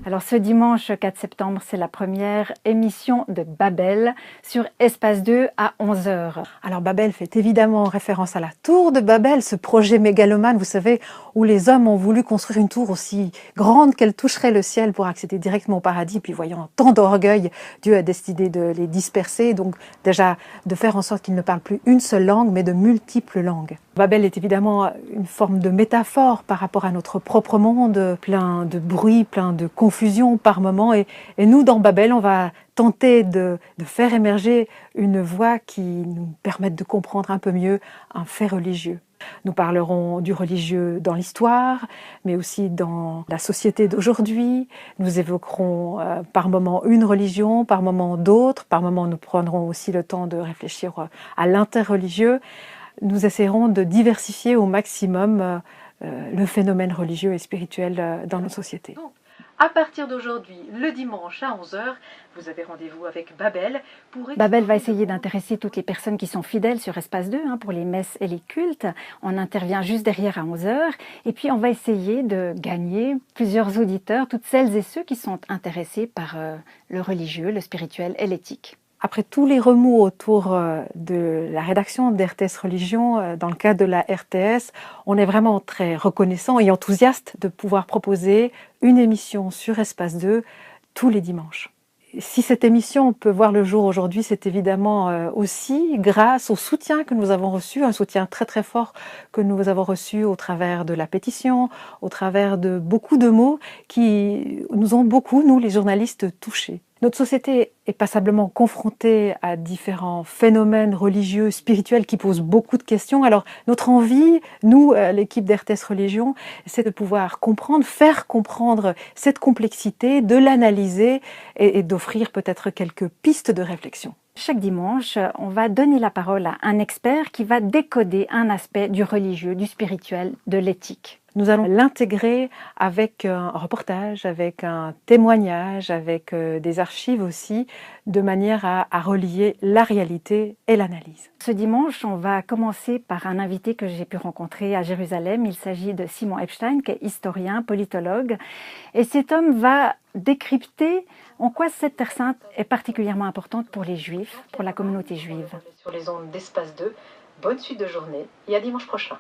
Alors ce dimanche 4 septembre, c'est la première émission de Babel sur Espace 2 à 11 h. Alors Babel fait évidemment référence à la tour de Babel, ce projet mégalomane, vous savez, où les hommes ont voulu construire une tour aussi grande qu'elle toucherait le ciel pour accéder directement au paradis. Puis voyant tant d'orgueil, Dieu a décidé de les disperser, donc déjà de faire en sorte qu'ils ne parlent plus une seule langue, mais de multiples langues. Babel est évidemment une forme de métaphore par rapport à notre propre monde, plein de bruit, plein de confusion par moments. Et nous, dans Babel, on va tenter de faire émerger une voix qui nous permette de comprendre un peu mieux un fait religieux. Nous parlerons du religieux dans l'histoire, mais aussi dans la société d'aujourd'hui. Nous évoquerons par moments une religion, par moments d'autres. Par moments, nous prendrons aussi le temps de réfléchir à l'interreligieux. Nous essaierons de diversifier au maximum le phénomène religieux et spirituel dans nos sociétés. Donc, à partir d'aujourd'hui, le dimanche à 11 h, vous avez rendez-vous avec Babel. Babel va essayer d'intéresser toutes les personnes qui sont fidèles sur Espace 2 pour les messes et les cultes. On intervient juste derrière à 11 h. Et puis on va essayer de gagner plusieurs auditeurs, toutes celles et ceux qui sont intéressés par le religieux, le spirituel et l'éthique. Après tous les remous autour de la rédaction d'RTS Religion, dans le cadre de la RTS, on est vraiment très reconnaissant et enthousiaste de pouvoir proposer une émission sur Espace 2 tous les dimanches. Si cette émission peut voir le jour aujourd'hui, c'est évidemment aussi grâce au soutien que nous avons reçu, un soutien très très fort que nous avons reçu au travers de la pétition, au travers de beaucoup de mots qui nous ont beaucoup, nous les journalistes, touchés. Notre société est passablement confrontée à différents phénomènes religieux, spirituels qui posent beaucoup de questions. Alors notre envie, nous, l'équipe d'RTS Religion, c'est de pouvoir comprendre, faire comprendre cette complexité, de l'analyser et d'offrir peut-être quelques pistes de réflexion. Chaque dimanche, on va donner la parole à un expert qui va décoder un aspect du religieux, du spirituel, de l'éthique. Nous allons l'intégrer avec un reportage, avec un témoignage, avec des archives aussi, de manière à relier la réalité et l'analyse. Ce dimanche, on va commencer par un invité que j'ai pu rencontrer à Jérusalem. Il s'agit de Simon Epstein, qui est historien, politologue. Et cet homme va décrypter en quoi cette Terre Sainte est particulièrement importante pour les Juifs, pour la communauté juive. Sur les ondes d'Espace 2, bonne suite de journée et à dimanche prochain.